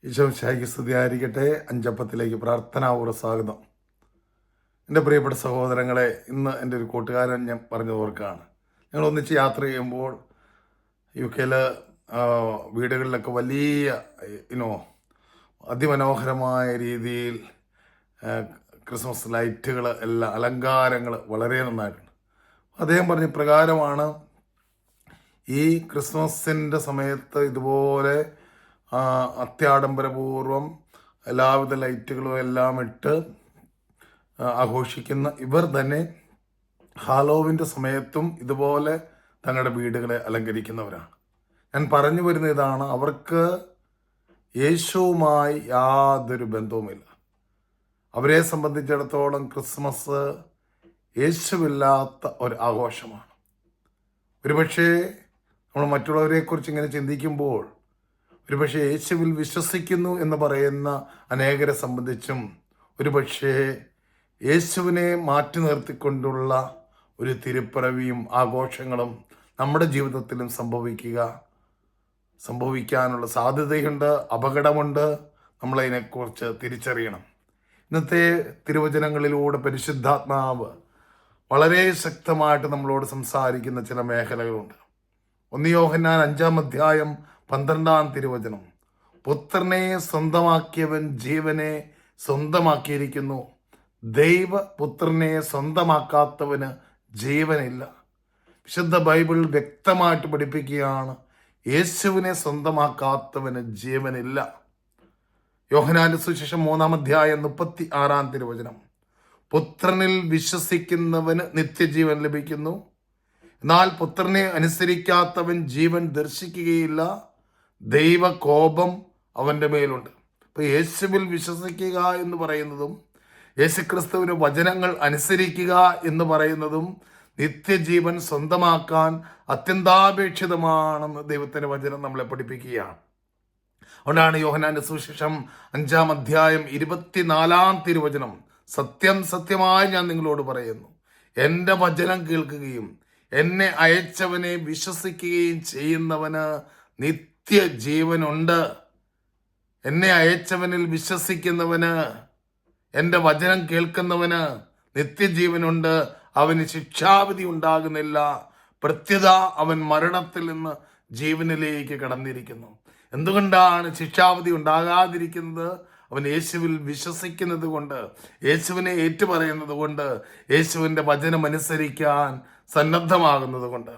ഈശോ ശായിക്ക് സ്തുതിയായിരിക്കട്ടെ. അഞ്ചപ്പത്തിലേക്ക് പ്രാർത്ഥനാപൂർവ്വ സ്വാഗതം. എൻ്റെ പ്രിയപ്പെട്ട സഹോദരങ്ങളെ, ഇന്ന് എൻ്റെ ഒരു കൂട്ടുകാരൻ ഞാൻ പറഞ്ഞു ഓർക്കുകയാണ്. ഞങ്ങൾ ഒന്നിച്ച് യാത്ര ചെയ്യുമ്പോൾ UK വീടുകളിലൊക്കെ വലിയ അതിമനോഹരമായ രീതിയിൽ ക്രിസ്മസ് ലൈറ്റുകൾ എല്ലാം അലങ്കാരങ്ങൾ വളരെ നന്നായിട്ടുണ്ട്. അദ്ദേഹം പറഞ്ഞ പ്രകാരമാണ് ഈ ക്രിസ്മസിൻ്റെ സമയത്ത് ഇതുപോലെ അത്യാഡംബരപൂർവം എല്ലാവിധ ലൈറ്റുകളും എല്ലാം ഇട്ട് ആഘോഷിക്കുന്ന ഇവർ തന്നെ ഹാലോവിൻ്റെ സമയത്തും ഇതുപോലെ തങ്ങളുടെ വീടുകളെ അലങ്കരിക്കുന്നവരാണ്. ഞാൻ പറഞ്ഞു വരുന്ന ഇതാണ്, അവർക്ക് യേശുവുമായി യാതൊരു ബന്ധവുമില്ല. അവരെ സംബന്ധിച്ചിടത്തോളം ക്രിസ്മസ് യേശുവില്ലാത്ത ഒരു ആഘോഷമാണ്. ഒരുപക്ഷെ നമ്മൾ മറ്റുള്ളവരെക്കുറിച്ച് ഇങ്ങനെ ചിന്തിക്കുമ്പോൾ ഒരുപക്ഷെ യേശുവിൽ വിശ്വസിക്കുന്നു എന്ന് പറയുന്ന അനേകരെ സംബന്ധിച്ചും ഒരുപക്ഷെ യേശുവിനെ മാറ്റി നിർത്തിക്കൊണ്ടുള്ള ഒരു തിരുപ്പിറവിയും ആഘോഷങ്ങളും നമ്മുടെ ജീവിതത്തിലും സംഭവിക്കാനുള്ള സാധ്യതയുണ്ട്, അപകടമുണ്ട്. നമ്മളതിനെക്കുറിച്ച് തിരിച്ചറിയണം. ഇന്നത്തെ തിരുവചനങ്ങളിലൂടെ പരിശുദ്ധാത്മാവ് വളരെ ശക്തമായിട്ട് നമ്മളോട് സംസാരിക്കുന്ന ചില മേഖലകളുണ്ട്. 1 യോഹന്നാൻ 5-ാം അധ്യായം 12-ാം തിരുവചനം, പുത്രനെ സ്വന്തമാക്കിയവൻ ജീവനെ സ്വന്തമാക്കിയിരിക്കുന്നു, ദൈവപുത്രനെ സ്വന്തമാക്കാത്തവന് ജീവനില്ല. വിശുദ്ധ ബൈബിൾ വ്യക്തമായിട്ട് പഠിപ്പിക്കുകയാണ്, യേശുവിനെ സ്വന്തമാക്കാത്തവന് ജീവനില്ല. യോഹന്നാന്റെ സുവിശേഷം 3-ാം അധ്യായം 36-ാം തിരുവചനം, പുത്രനിൽ വിശ്വസിക്കുന്നവന് നിത്യജീവൻ ലഭിക്കുന്നു, എന്നാൽ പുത്രനെ അനുസരിക്കാത്തവൻ ജീവൻ ദർശിക്കുകയില്ല, ദൈവകോപം അവൻ്റെ മേലുണ്ട്. ഇപ്പോൾ യേശുവിൽ വിശ്വസിക്കുക എന്ന് പറയുന്നതും യേശുക്രിസ്തുവിൻ്റെ വചനങ്ങൾ അനുസരിക്കുക എന്ന് പറയുന്നതും നിത്യജീവൻ സ്വന്തമാക്കാൻ അത്യന്താപേക്ഷിതമാണെന്ന് ദൈവത്തിൻ്റെ വചനം നമ്മളെ പഠിപ്പിക്കുകയാണ്. അതുകൊണ്ടാണ് യോഹന്നാന്റെ സുവിശേഷം 5-ാം അധ്യായം 24-ാം തിരുവചനം, സത്യം സത്യമായി ഞാൻ നിങ്ങളോട് പറയുന്നു, എൻ്റെ വചനം കേൾക്കുകയും എന്നെ അയച്ചവനെ വിശ്വസിക്കുകയും ചെയ്യുന്നവന് നിത്യജീവനുണ്ട്. എന്നെ അയച്ചവനിൽ വിശ്വസിക്കുന്നവന്, എൻ്റെ വചനം കേൾക്കുന്നവന് നിത്യജീവനുണ്ട്. അവന് ശിക്ഷാവിധി ഉണ്ടാകുന്നില്ല, പ്രത്യുത അവൻ മരണത്തിൽ നിന്ന് ജീവനിലേക്ക് കടന്നിരിക്കുന്നു. എന്തുകൊണ്ടാണ് ശിക്ഷാവിധി ഉണ്ടാകാതിരിക്കുന്നത്? അവൻ യേശുവിൽ വിശ്വസിക്കുന്നത് കൊണ്ട്, യേശുവിനെ ഏറ്റുപറയുന്നത് കൊണ്ട്, യേശുവിൻ്റെ വചനം അനുസരിക്കാൻ സന്നദ്ധമാകുന്നത് കൊണ്ട്.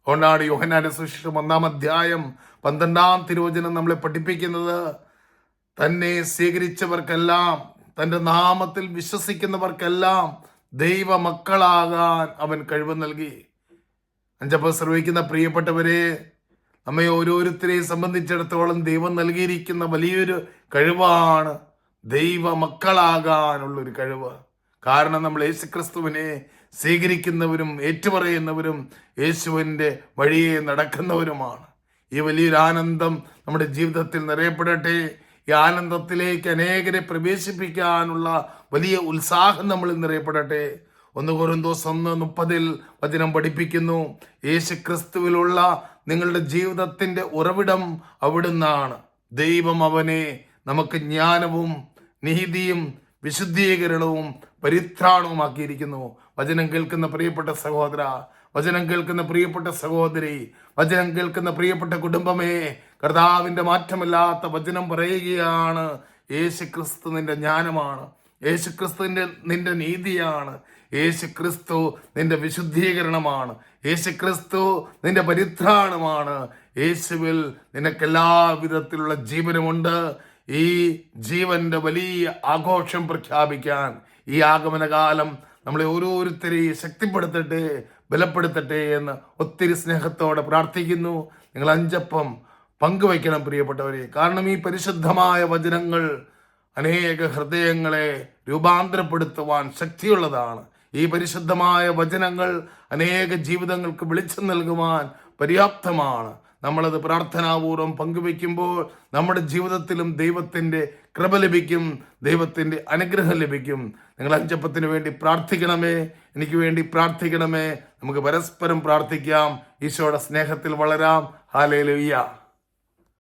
അതുകൊണ്ടാണ് യോഹന്നാന്റെ സുവിശേഷം 1-ാം അധ്യായം 12-ാം തിരുവചനം നമ്മളെ പഠിപ്പിക്കുന്നത്, തന്നെ സ്വീകരിച്ചവർക്കെല്ലാം, തൻ്റെ നാമത്തിൽ വിശ്വസിക്കുന്നവർക്കെല്ലാം ദൈവമക്കളാകാൻ അവൻ കഴിവ് നൽകി. അഞ്ചപ്പം ശ്രവിക്കുന്ന പ്രിയപ്പെട്ടവരെ, നമ്മെ ഓരോരുത്തരെയും സംബന്ധിച്ചിടത്തോളം ദൈവം നൽകിയിരിക്കുന്ന വലിയൊരു കഴിവാണ് ദൈവമക്കളാകാനുള്ളൊരു കഴിവ്. കാരണം നമ്മൾ യേശുക്രിസ്തുവിനെ സ്വീകരിക്കുന്നവരും ഏറ്റുപറയുന്നവരും യേശുവിൻ്റെ വഴിയെ നടക്കുന്നവരുമാണ്. ഈ വലിയൊരു ആനന്ദം നമ്മുടെ ജീവിതത്തിൽ നിറയപ്പെടട്ടെ. ഈ ആനന്ദത്തിലേക്ക് അനേകരെ പ്രവേശിപ്പിക്കാനുള്ള വലിയ ഉത്സാഹം നമ്മൾ നിറയപ്പെടട്ടെ. 1 കൊരിന്തോസ് 1:30 വചനം പഠിപ്പിക്കുന്നു, യേശുക്രിസ്തുവിലുള്ള നിങ്ങളുടെ ജീവിതത്തിൻ്റെ ഉറവിടം അവിടുന്നാണ്. ദൈവം അവനെ നമുക്ക് ജ്ഞാനവും നീതിയും വിശുദ്ധീകരണവും പരിത്രാണവുമാക്കിയിരിക്കുന്നു. വചനം കേൾക്കുന്ന പ്രിയപ്പെട്ട സഹോദര, വചനം കേൾക്കുന്ന പ്രിയപ്പെട്ട സഹോദരി, വചനം കേൾക്കുന്ന പ്രിയപ്പെട്ട കുടുംബമേ, കർത്താവിൻ്റെ മാറ്റമില്ലാത്ത വചനം പറയുകയാണ്, യേശുക്രിസ്തു നിന്റെ ജ്ഞാനമാണ്, യേശുക്രിസ്തു നിന്റെ നീതിയാണ്, യേശുക്രിസ്തു നിന്റെ വിശുദ്ധീകരണമാണ്, യേശുക്രിസ്തു നിന്റെ പരിത്രാണമാണ്. യേശുവിൽ നിനക്ക് എല്ലാ വിധത്തിലുള്ള ജീവനുമുണ്ട്. ഈ ജീവന്റെ വലിയ ആഘോഷം പ്രഖ്യാപിക്കാൻ ഈ ആഗമനകാലം നമ്മളെ ഓരോരുത്തരെയും ശക്തിപ്പെടുത്തട്ടെ, ബലപ്പെടുത്തട്ടെ എന്ന് ഒത്തിരി സ്നേഹത്തോടെ പ്രാർത്ഥിക്കുന്നു. നിങ്ങൾ 5 അപ്പം പങ്കുവയ്ക്കണം പ്രിയപ്പെട്ടവരെ. കാരണം ഈ പരിശുദ്ധമായ വചനങ്ങൾ അനേക ഹൃദയങ്ങളെ രൂപാന്തരപ്പെടുത്തുവാൻ ശക്തിയുള്ളതാണ്. ഈ പരിശുദ്ധമായ വചനങ്ങൾ അനേക ജീവിതങ്ങൾക്ക് വെളിച്ചം നൽകുവാൻ പര്യാപ്തമാണ്. നമ്മളത് പ്രാർത്ഥനാപൂർവ്വം പങ്കുവെക്കുമ്പോൾ നമ്മുടെ ജീവിതത്തിലും ദൈവത്തിൻ്റെ കൃപ ലഭിക്കും, ദൈവത്തിൻ്റെ അനുഗ്രഹം ലഭിക്കും. നിങ്ങൾ 5 അപ്പത്തിന് വേണ്ടി പ്രാർത്ഥിക്കണമേ, എനിക്ക് വേണ്ടി പ്രാർത്ഥിക്കണമേ. നമുക്ക് പരസ്പരം പ്രാർത്ഥിക്കാം, ഈശോയുടെ സ്നേഹത്തിൽ വളരാം. ഹല്ലേലൂയ.